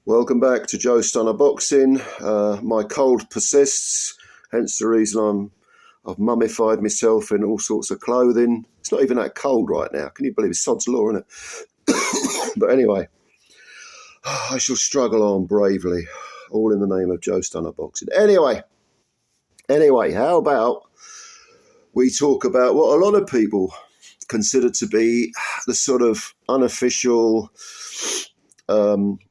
Welcome back to Joe Stunner Boxing. My cold persists, hence the reason I've mummified myself in all sorts of clothing. It's not even that cold right now. Can you believe it? Sod's law, isn't it? But anyway, I shall struggle on bravely, all in the name of Joe Stunner Boxing. Anyway, how about we talk about what a lot of people consider to be the sort of unofficial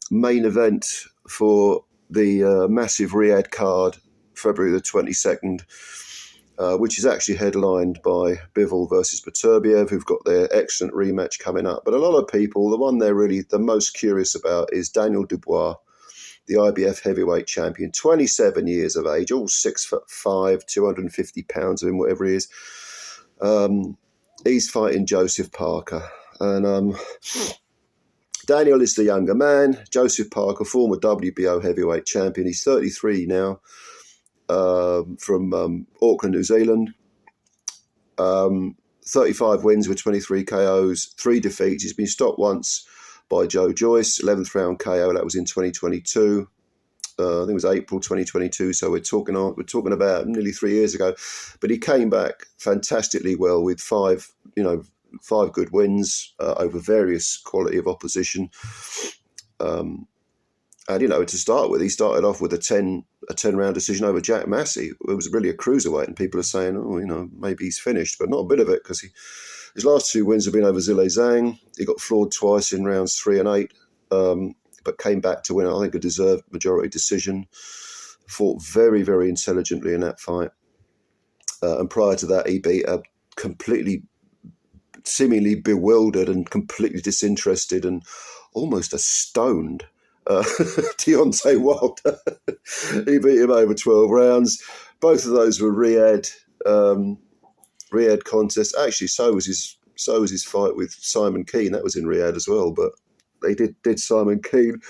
main event for the massive Riyadh card, February the 22nd, which is actually headlined by Bivol versus Beterbiev, who've got their excellent rematch coming up. But a lot of people, the one they're really the most curious about is Daniel Dubois, the IBF heavyweight champion, 27 years of age, all 6'5", 250 pounds of him, whatever he is. He's fighting Joseph Parker. And Daniel is the younger man. Joseph Parker, former WBO heavyweight champion. He's 33 now, from Auckland, New Zealand. 35 wins with 23 KOs, 3 defeats. He's been stopped once by Joe Joyce, 11th round KO. That was in 2022. I think it was April 2022. So we're talking about nearly 3 years ago. But he came back fantastically well with five good wins over various quality of opposition. And, to start with, he started off with a 10-round decision over Jack Massey. It was really a cruiserweight, and people are saying, maybe he's finished, but not a bit of it, because his last 2 wins have been over Zhilei Zhang. He got floored twice in rounds 3 and 8, but came back to win, I think, a deserved majority decision. Fought very, very intelligently in that fight. And prior to that, he beat a completely seemingly bewildered and completely disinterested and almost a stoned Deontay Wilder. He beat him over 12 rounds. Both of those were Riyadh contests. Actually, so was his fight with Simon Keane. That was in Riyadh as well, but they did Simon Keane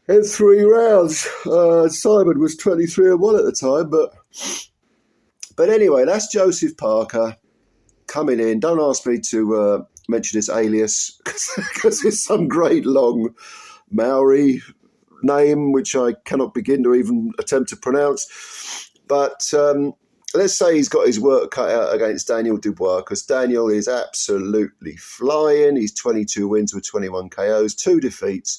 in 3 rounds. Simon was 23-1 at the time, but anyway, that's Joseph Parker coming in. Don't ask me to mention his alias because it's some great long Maori name which I cannot begin to even attempt to pronounce. But let's say he's got his work cut out against Daniel Dubois, because Daniel is absolutely flying. He's 22 wins with 21 KOs, 2 defeats.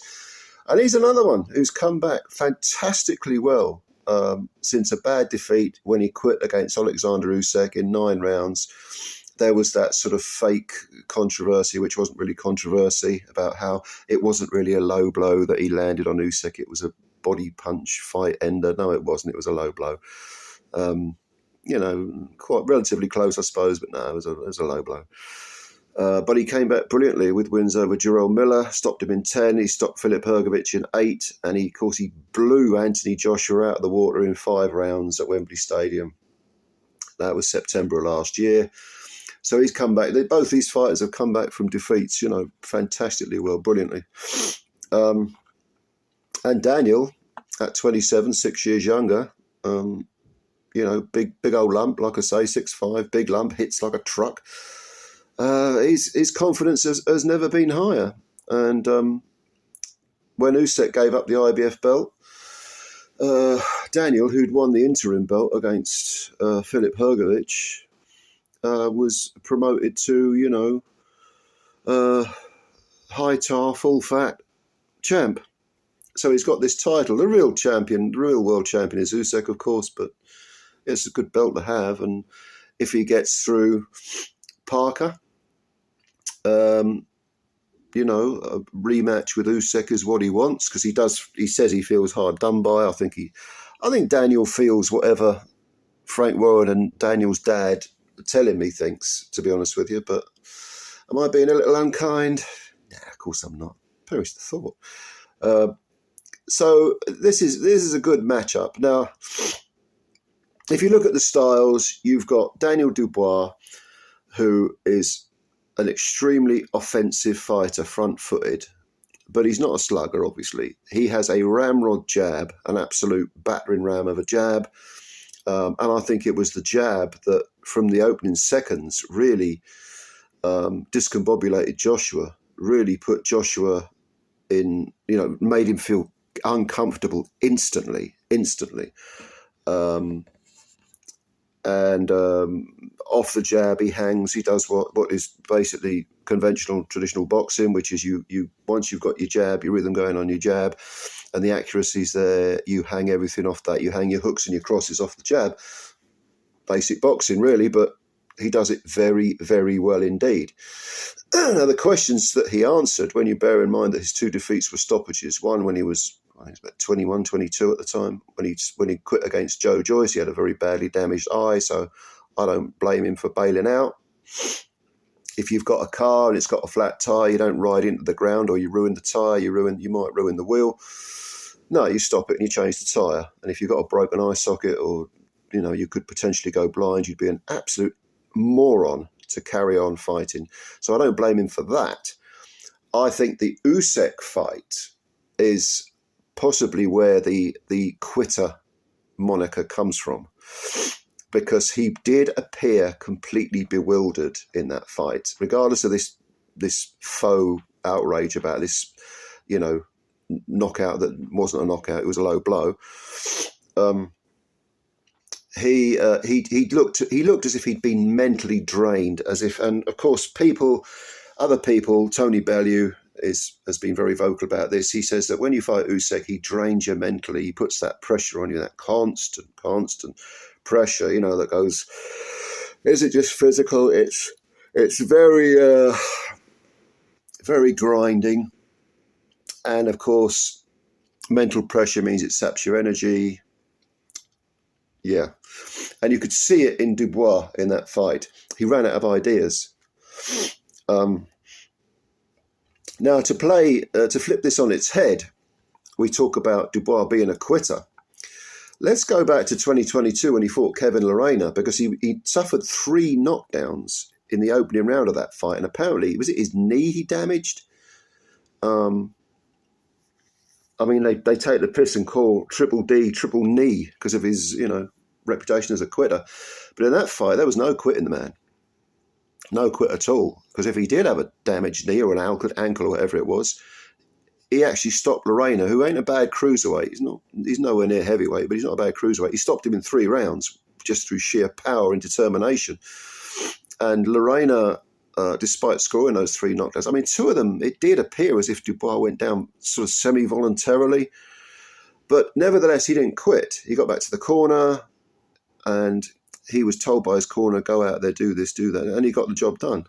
And he's another one who's come back fantastically well since a bad defeat when he quit against Alexander Usyk in 9 rounds. There was that sort of fake controversy, which wasn't really controversy, about how it wasn't really a low blow that he landed on Usyk. It was a body punch fight ender. No, it wasn't. It was a low blow. Quite relatively close, I suppose, but no, it was a low blow. But he came back brilliantly with wins over Jarrell Miller, stopped him in 10. He stopped Filip Hrgovic in 8. And he blew Anthony Joshua out of the water in 5 rounds at Wembley Stadium. That was September of last year. So he's come back. Both these fighters have come back from defeats, fantastically well, brilliantly. And Daniel, at 27, 6 years younger, big old lump, like I say, 6'5", big lump, hits like a truck. His confidence has never been higher. And when Usyk gave up the IBF belt, Daniel, who'd won the interim belt against Filip Hrgovic, was promoted to, high tar, full fat champ. So he's got this title. The real world champion is Usyk, of course, but it's a good belt to have. And if he gets through Parker, a rematch with Usyk is what he wants, because he says he feels hard done by. I think Daniel feels whatever Frank Warren and Daniel's dad tell him he thinks, to be honest with you. But am I being a little unkind? Nah, of course I'm not. Perish the thought. So this is a good matchup. Now, if you look at the styles, you've got Daniel Dubois, who is an extremely offensive fighter, front-footed, but he's not a slugger, obviously. He has a ramrod jab, an absolute battering ram of a jab. And I think it was the jab that, from the opening seconds, really discombobulated Joshua, really put Joshua in, made him feel uncomfortable instantly. And off the jab, he hangs. He does what is basically conventional, traditional boxing, which is you once you've got your jab, your rhythm going on your jab, and the accuracy's there, you hang everything off that. You hang your hooks and your crosses off the jab. Basic boxing, really, but he does it very, very well indeed. Now, the questions that he answered, when you bear in mind that his 2 defeats were stoppages, one when he was about 21, 22 at the time, when he quit against Joe Joyce. He had a very badly damaged eye, so I don't blame him for bailing out. If you've got a car and it's got a flat tyre, you don't ride into the ground, or you ruin the tyre, you might ruin the wheel. No, you stop it and you change the tyre. And if you've got a broken eye socket, or you could potentially go blind, you'd be an absolute moron to carry on fighting. So I don't blame him for that. I think the Usyk fight is possibly where the quitter moniker comes from, because he did appear completely bewildered in that fight, regardless of this faux outrage about this, knockout that wasn't a knockout, it was a low blow. He looked as if he'd been mentally drained, and of course other people, Tony Bellew has been very vocal about this. He says that when you fight Usyk, he drains you mentally. He puts that pressure on you, that constant pressure, that goes, is it just physical? It's very, very grinding. And of course, mental pressure means it saps your energy. Yeah. And you could see it in Dubois in that fight. He ran out of ideas. Now, to flip this on its head, we talk about Dubois being a quitter. Let's go back to 2022 when he fought Kevin Lerena, because he suffered 3 knockdowns in the opening round of that fight. And apparently, was it his knee he damaged? They take the piss and call Triple D triple knee because of his, reputation as a quitter. But in that fight, there was no quitting the man. No quit at all. Because if he did have a damaged knee or an ankle or whatever it was, he actually stopped Lerena, who ain't a bad cruiserweight. He's nowhere near heavyweight, but he's not a bad cruiserweight. He stopped him in 3 rounds just through sheer power and determination. And Lerena, despite scoring those 3 knockdowns, 2 of them, it did appear as if Dubois went down sort of semi-voluntarily. But nevertheless, he didn't quit. He got back to the corner, and he was told by his corner, go out there, do this, do that, and he got the job done.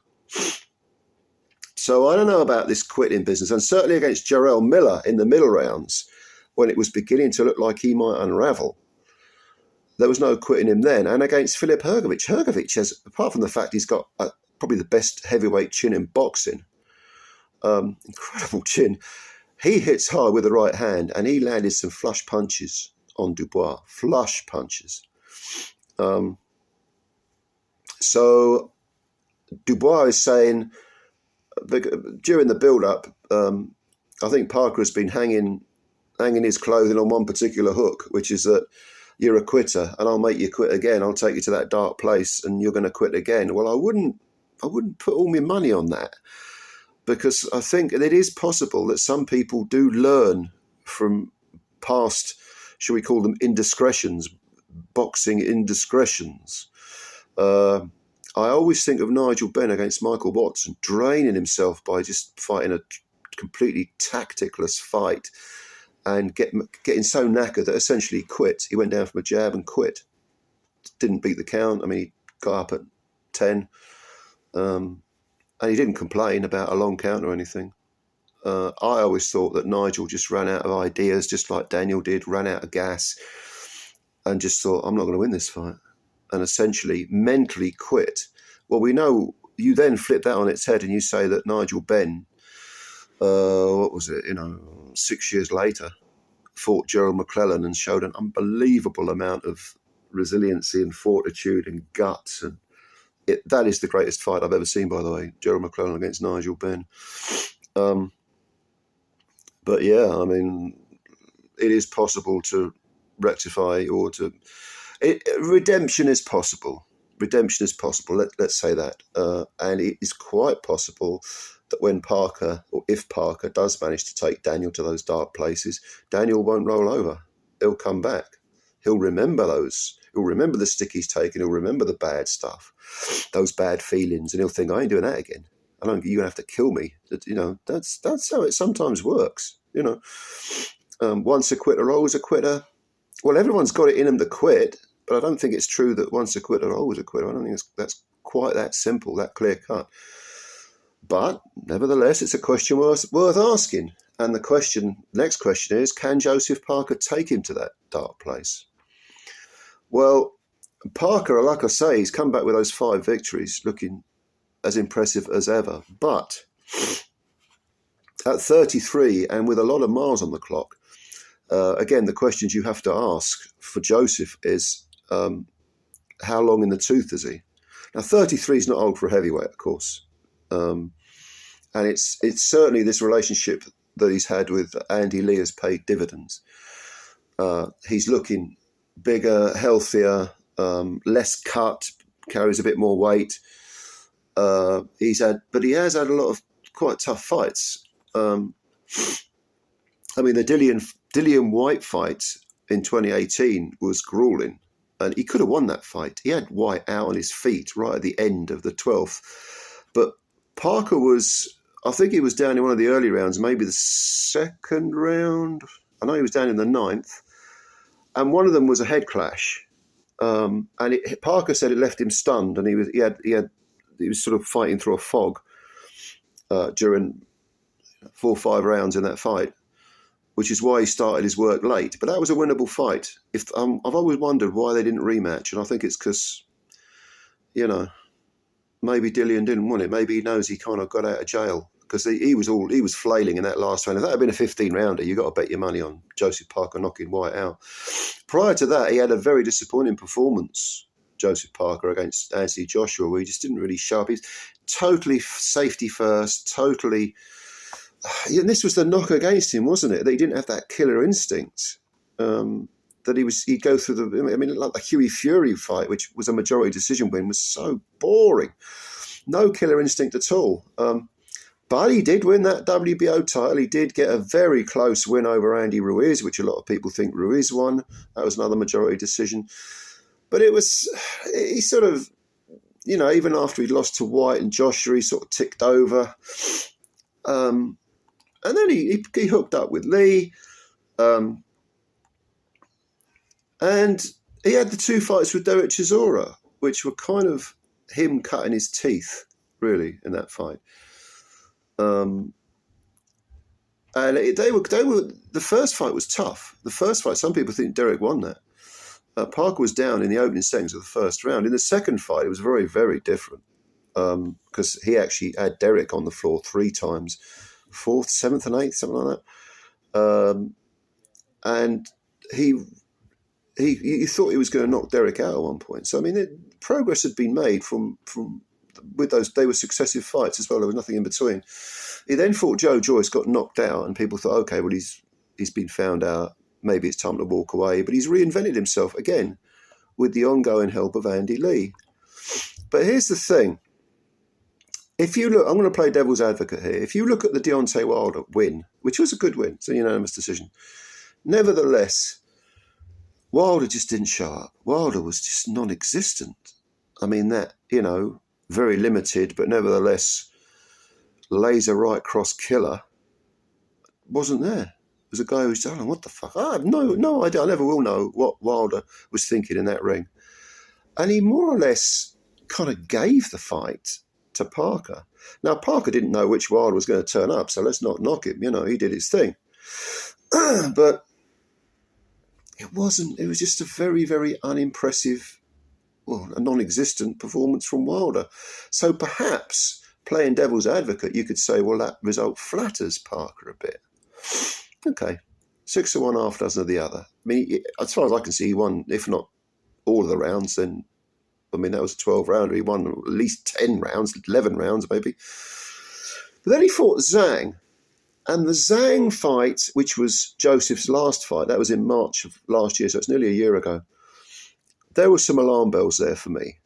So I don't know about this quitting business, and certainly against Jarrell Miller in the middle rounds, when it was beginning to look like he might unravel, there was no quitting him then. And against Filip Hrgovic has, apart from the fact he's got probably the best heavyweight chin in boxing, incredible chin, he hits hard with the right hand, and he landed some flush punches on Dubois, flush punches. So Dubois is saying, during the build-up, I think Parker has been hanging his clothing on one particular hook, which is that you're a quitter, and I'll make you quit again. I'll take you to that dark place, and you're going to quit again. Well, I wouldn't put all my money on that, because I think it is possible that some people do learn from past, shall we call them indiscretions, boxing indiscretions. I always think of Nigel Benn against Michael Watson, draining himself by just fighting a completely tacticless fight and getting so knackered that essentially he quit. He went down from a jab and quit. Didn't beat the count. He got up at 10. And he didn't complain about a long count or anything. I always thought that Nigel just ran out of ideas, just like Daniel did, ran out of gas, and just thought, I'm not going to win this fight. And essentially mentally quit. Well, we know you then flip that on its head and you say that Nigel Benn, 6 years later, fought Gerald McClellan and showed an unbelievable amount of resiliency and fortitude and guts. And that is the greatest fight I've ever seen, by the way, Gerald McClellan against Nigel Benn. But yeah, it is possible to rectify or to... redemption is possible. Redemption is possible, let's say that. And it is quite possible that when Parker, or if Parker does manage to take Daniel to those dark places, Daniel won't roll over. He'll come back. He'll remember those. He'll remember the stick he's taken. He'll remember the bad stuff, those bad feelings, and he'll think, I ain't doing that again. You're going to have to kill me. That's how it sometimes works. Once a quitter, always a quitter. Well, everyone's got it in them to quit, but I don't think it's true that once a quitter, always a quitter. I don't think that's quite that simple, that clear cut. But nevertheless, it's a question worth asking. And next question is, can Joseph Parker take him to that dark place? Well, Parker, like I say, he's come back with those 5 victories, looking as impressive as ever. But at 33 and with a lot of miles on the clock, again, the questions you have to ask for Joseph is, how long in the tooth is he? Now, 33 is not old for a heavyweight, of course. And it's certainly this relationship that he's had with Andy Lee has paid dividends. He's looking bigger, healthier, less cut, carries a bit more weight. But he has had a lot of quite tough fights. I mean, the Dillian White fight in 2018 was grueling, and he could have won that fight. He had White out on his feet right at the end of the 12th. But Parker I think he was down in one of the early rounds, maybe the second round. I know he was down in the 9th. And one of them was a head clash. Parker said it left him stunned, and he was sort of fighting through a fog during 4 or 5 rounds in that fight, which is why he started his work late. But that was a winnable fight. I've always wondered why they didn't rematch, and I think it's because, maybe Dillian didn't want it. Maybe he knows he kind of got out of jail, because he was flailing in that last round. If that had been a 15-rounder, you got to bet your money on Joseph Parker knocking White out. Prior to that, he had a very disappointing performance, Joseph Parker, against Anthony Joshua, where he just didn't really show up. He's totally safety first, totally. And this was the knock against him, wasn't it? That he didn't have that killer instinct. That he'd go through like the Huey Fury fight, which was a majority decision win, was so boring. No killer instinct at all. But he did win that WBO title. He did get a very close win over Andy Ruiz, which a lot of people think Ruiz won. That was another majority decision. But he sort of, even after he'd lost to White and Joshua, he sort of ticked over. And then he hooked up with Lee. And he had the 2 fights with Derek Chisora, which were kind of him cutting his teeth, really, in that fight. And they were. The first fight was tough. The first fight, some people think Derek won that. Parker was down in the opening seconds of the first round. In the second fight, it was very, very different, because he actually had Derek on the floor 3 times, 4th, 7th, and 8th, something like that. And he thought he was going to knock Derek out at one point. So, I mean, progress had been made from with those. They were successive fights as well. There was nothing in between. He then fought Joe Joyce, got knocked out, and people thought, okay, well, he's been found out. Maybe it's time to walk away. But he's reinvented himself again with the ongoing help of Andy Lee. But here's the thing. If you look, I'm going to play devil's advocate here. If you look at the Deontay Wilder win, which was a good win, it's a unanimous decision. Nevertheless, Wilder just didn't show up. Wilder was just non-existent. I mean, that, very limited, but nevertheless, laser right cross killer wasn't there. It was a guy who's saying, what the fuck? I have no idea. I never will know what Wilder was thinking in that ring. And he more or less kind of gave the fight to Parker. Now, Parker didn't know which Wilder was going to turn up, so let's not knock him. He did his thing. But it was just a very, very unimpressive, a non-existent performance from Wilder. So perhaps, playing devil's advocate, you could say, well, that result flatters Parker a bit. Okay, 6 of one, half dozen of the other. I mean, as far as I can see, he won, if not all of the rounds, then, that was a 12-rounder. He won at least 10 rounds, 11 rounds maybe. But then he fought Zhang. And the Zhang fight, which was Joseph's last fight, that was in March of last year, so it's nearly a year ago. There were some alarm bells there for me.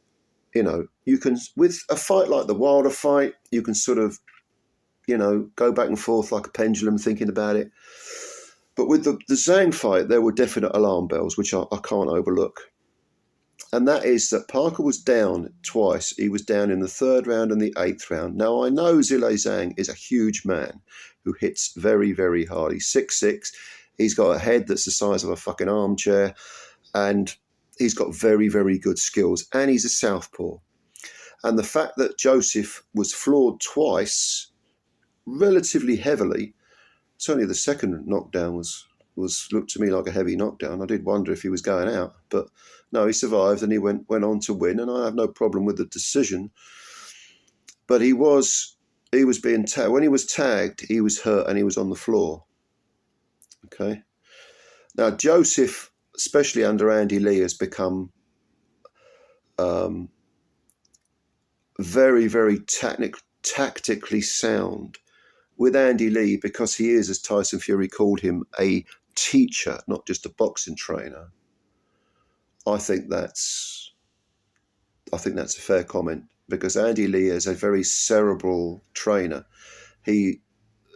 You can, with a fight like the Wilder fight, you can sort of, go back and forth like a pendulum thinking about it. But with the Zhang fight, there were definite alarm bells, which I can't overlook. And that is that Parker was down twice. He was down in the 3rd round and the 8th round. Now, I know Zhilei Zhang is a huge man who hits very, very hard. He's 6'6". He's got a head that's the size of a fucking armchair. And he's got very, very good skills. And he's a southpaw. And the fact that Joseph was floored twice, relatively heavily, certainly the second knockdown was looked to me like a heavy knockdown. I did wonder if he was going out. But no, he survived and he went on to win. And I have no problem with the decision. But he was being tagged. When he was tagged, he was hurt and he was on the floor. Okay. Now, Joseph, especially under Andy Lee, has become very, very tactically sound with Andy Lee, because he is, as Tyson Fury called him, a teacher, not just a boxing trainer. I think that's a fair comment, because Andy Lee is a very cerebral trainer. He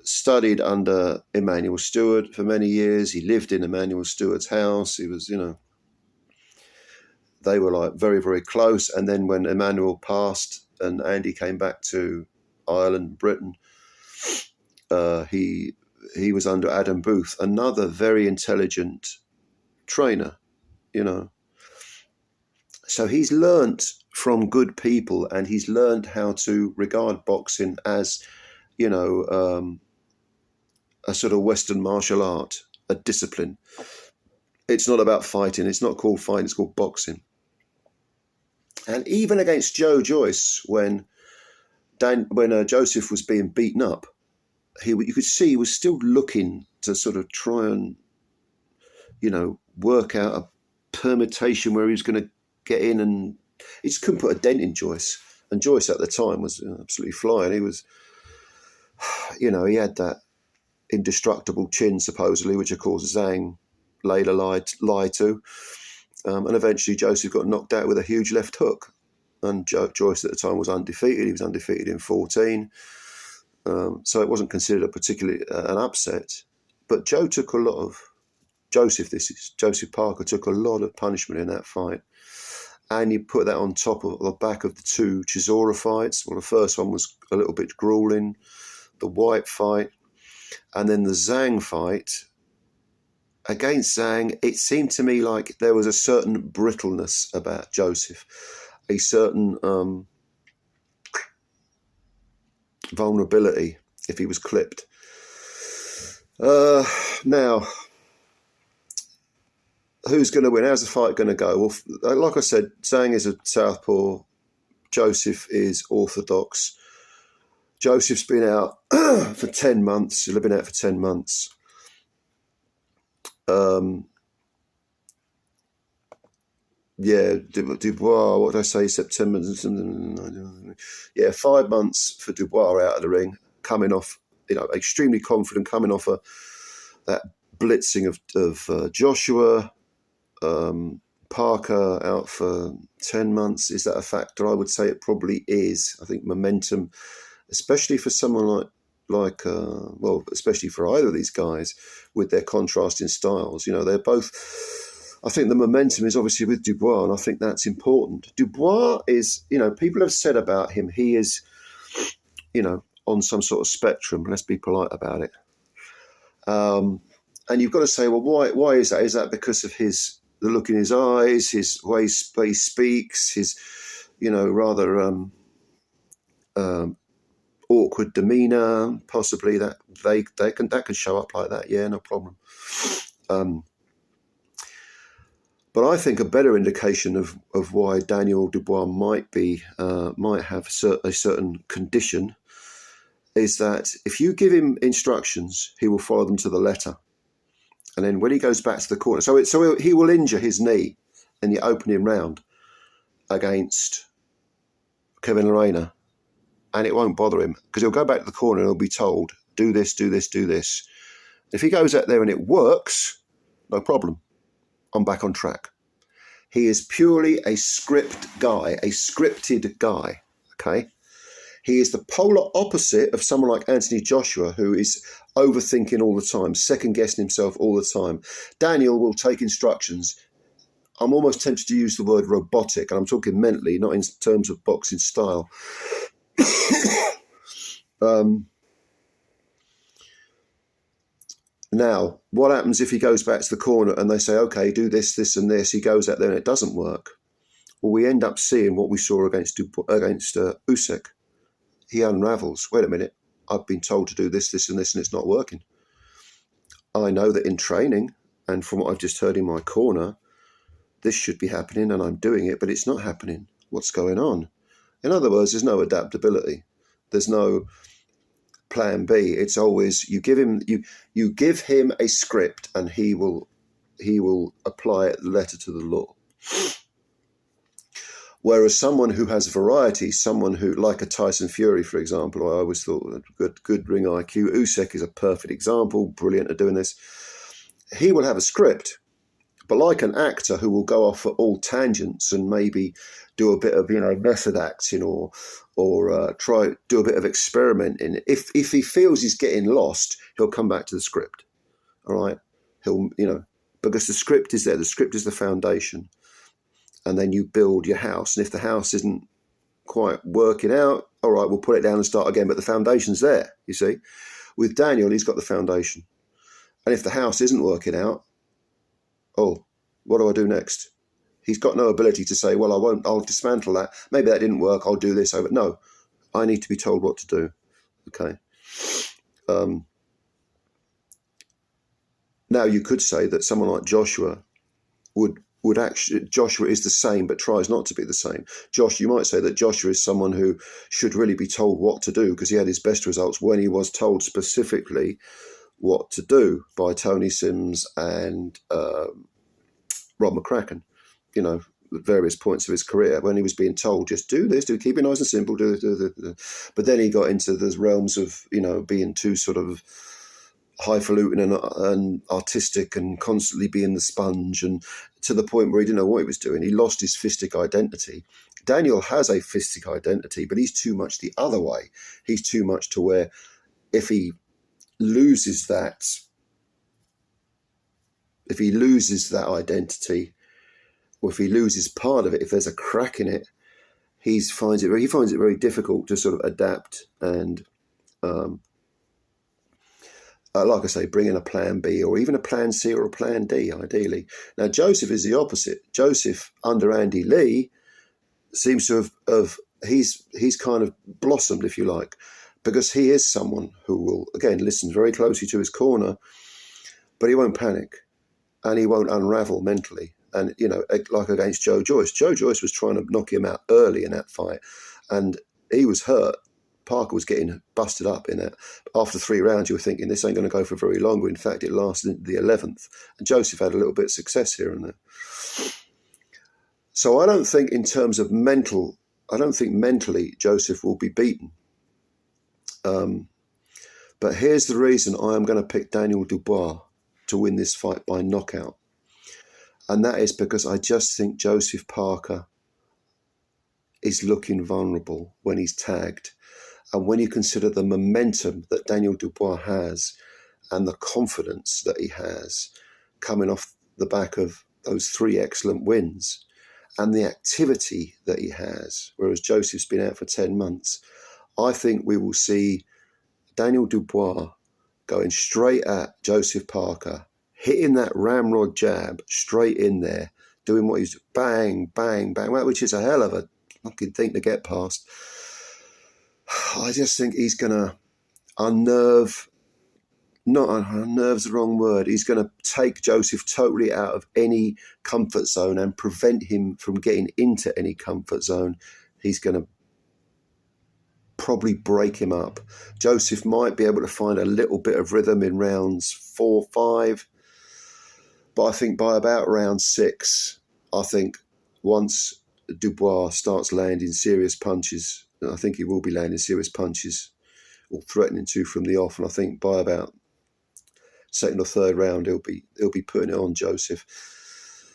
studied under Emmanuel Stewart for many years. He lived in Emmanuel Stewart's house. He was, they were like very, very close. And then when Emmanuel passed and Andy came back to Ireland, Britain, he was under Adam Booth, another very intelligent trainer, So he's learnt from good people, and he's learned how to regard boxing as, a sort of Western martial art, a discipline. It's not about fighting. It's not called fighting. It's called boxing. And even against Joe Joyce, when Joseph was being beaten up, you could see he was still looking to sort of try and, work out a permutation where he was going to get in, and he just couldn't put a dent in Joyce. And Joyce at the time was absolutely flying. He was, he had that indestructible chin, supposedly, which of course Zhang later lied to. And eventually Joseph got knocked out with a huge left hook. And Joyce at the time was undefeated. He was undefeated in 14. So it wasn't considered a particularly an upset. But Joseph Parker took a lot of punishment in that fight. And you put that on top of the back of the 2 Chisora fights. Well, the first one was a little bit grueling, the White fight. And then the Zhang fight. Against Zhang, it seemed to me like there was a certain brittleness about Joseph, a certain vulnerability if he was clipped. Now, who's going to win? How's the fight going to go? Well, like I said, Zhang is a southpaw. Joseph is orthodox. Joseph's been out for 10 months. He'll have been out for 10 months. Dubois, what did I say, September? 5 months for Dubois out of the ring, coming off, extremely confident, coming off that blitzing of Joshua. Parker out for 10 months. Is that a factor? I would say it probably is. I think momentum, especially for someone especially for either of these guys with their contrasting styles. They're both, I think the momentum is obviously with Dubois, and I think that's important. Dubois is, people have said about him, he is, on some sort of spectrum. Let's be polite about it. And you've got to say, well, why is that? Is that because of the look in his eyes, his way he speaks, his, rather awkward demeanour? Possibly that that can show up like that. Yeah, no problem. But I think a better indication of why Daniel Dubois might have a certain condition is that if you give him instructions, he will follow them to the letter. And then when he goes back to the corner, so he will injure his knee in the opening round against Kevin Lerena, and it won't bother him because he'll go back to the corner and he'll be told, do this, do this, do this. If he goes out there and it works, no problem. I'm back on track. He is purely a scripted guy, okay? He is the polar opposite of someone like Anthony Joshua, who is overthinking all the time, second-guessing himself all the time. Daniel will take instructions. I'm almost tempted to use the word robotic, and I'm talking mentally, not in terms of boxing style. Now, what happens if he goes back to the corner and they say, okay, do this, this and this, he goes out there and it doesn't work? Well, we end up seeing what we saw against Usyk. He unravels. Wait a minute, I've been told to do this, this and this, and it's not working. I know that in training, and from what I've just heard in my corner, this should be happening and I'm doing it, but it's not happening. What's going on? In other words, there's no adaptability. There's no plan B. It's always you give him a script and he will apply it letter to the law. Whereas someone who has variety, someone who, like a Tyson Fury, for example, I always thought good ring IQ. Usyk is a perfect example, brilliant at doing this. He will have a script, but like an actor who will go off at all tangents and maybe do a bit of method acting or try do a bit of experimenting. If he feels he's getting lost, he'll come back to the script. All right, he'll because the script is there. The script is the foundation, and then you build your house. And if the house isn't quite working out, all right, we'll put it down and start again. But the foundation's there. You see, with Daniel, he's got the foundation, and if the house isn't working out, oh, what do I do next? He's got no ability to say, well, I'll dismantle that. Maybe that didn't work. I'll do this over. No, I need to be told what to do. Okay. Now you could say that someone like Joshua would actually, Joshua is the same, but tries not to be the same. You might say that Joshua is someone who should really be told what to do because he had his best results when he was told specifically what to do by Tony Sims and Rob McCracken, at various points of his career when he was being told, just do this, keep it nice and simple, do. But then he got into the realms of, being too sort of highfalutin and artistic and constantly being the sponge, and to the point where he didn't know what he was doing. He lost his fistic identity. Daniel has a fistic identity, but he's too much the other way. He's too much to where if he loses that identity, or if he loses part of it, if there's a crack in it, he finds it very difficult to sort of adapt and, like I say, bring in a plan B or even a plan C or a plan D, ideally. Now, Joseph is the opposite. Joseph, under Andy Lee, seems to have he's kind of blossomed, if you like, because he is someone who will, again, listen very closely to his corner, but he won't panic and he won't unravel mentally. And, like against Joe Joyce. Joe Joyce was trying to knock him out early in that fight, and he was hurt. Parker was getting busted up in it. After 3 rounds, you were thinking, this ain't going to go for very long. But in fact, it lasted into the 11th. And Joseph had a little bit of success here and there. So I don't think mentally Joseph will be beaten. But here's the reason I am going to pick Daniel Dubois to win this fight by knockout. And that is because I just think Joseph Parker is looking vulnerable when he's tagged. And when you consider the momentum that Daniel Dubois has and the confidence that he has coming off the back of those 3 excellent wins and the activity that he has, whereas Joseph's been out for 10 months, I think we will see Daniel Dubois going straight at Joseph Parker, hitting that ramrod jab straight in there, doing what he's bang, bang, bang, which is a hell of a fucking thing to get past. I just think he's going to unnerve's the wrong word. He's going to take Joseph totally out of any comfort zone and prevent him from getting into any comfort zone. He's going to probably break him up. Joseph might be able to find a little bit of rhythm in rounds 4, 5. But I think by about round 6, I think once Dubois starts landing serious punches, and I think he will be landing serious punches or threatening to from the off, and I think by about 2nd or 3rd round he'll be putting it on Joseph.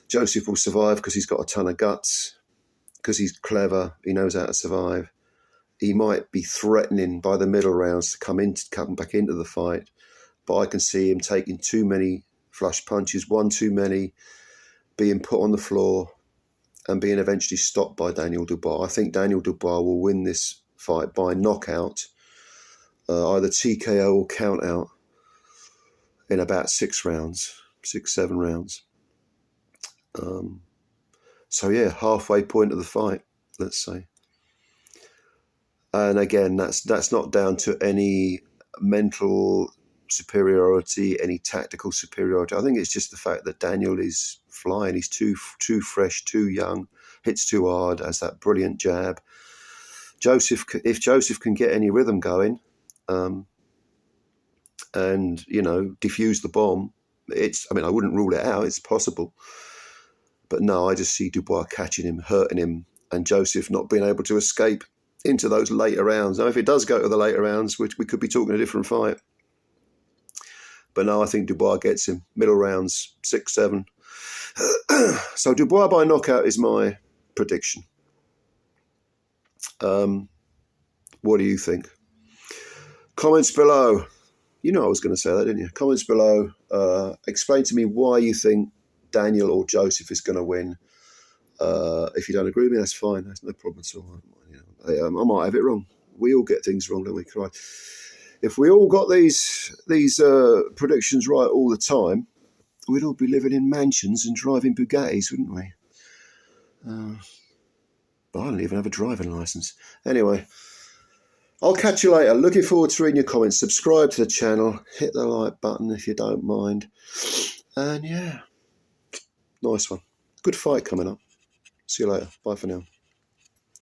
Joseph will survive because he's got a ton of guts, because he's clever, he knows how to survive. he might be threatening by the middle rounds to come back into the fight, but I can see him taking too many flush punches, one too many, being put on the floor and being eventually stopped by Daniel Dubois. I think Daniel Dubois will win this fight by knockout, either TKO or count out, in about 6 rounds, 6-7 rounds. So yeah, halfway point of the fight, let's say. And again, that's not down to any mental superiority, any tactical superiority. I think it's just the fact that Daniel is flying. He's too fresh, too young, hits too hard, has that brilliant jab. If Joseph can get any rhythm going, and defuse the bomb, I wouldn't rule it out. It's possible, but no, I just see Dubois catching him, hurting him, and Joseph not being able to escape into those later rounds. Now, if it does go to the later rounds, we could be talking a different fight. But no, I think Dubois gets him. Middle rounds, 6-7. So Dubois by knockout is my prediction. What do you think? Comments below. You know I was going to say that, didn't you? Comments below. Explain to me why you think Daniel or Joseph is going to win. If you don't agree with me, that's fine. That's no problem at all. I might have it wrong. We all get things wrong, don't we? Right. If we all got these predictions right all the time, we'd all be living in mansions and driving Bugattis, wouldn't we? But I don't even have a driving license. Anyway, I'll catch you later. Looking forward to reading your comments. Subscribe to the channel. Hit the like button if you don't mind. And yeah, nice one. Good fight coming up. See you later. Bye for now.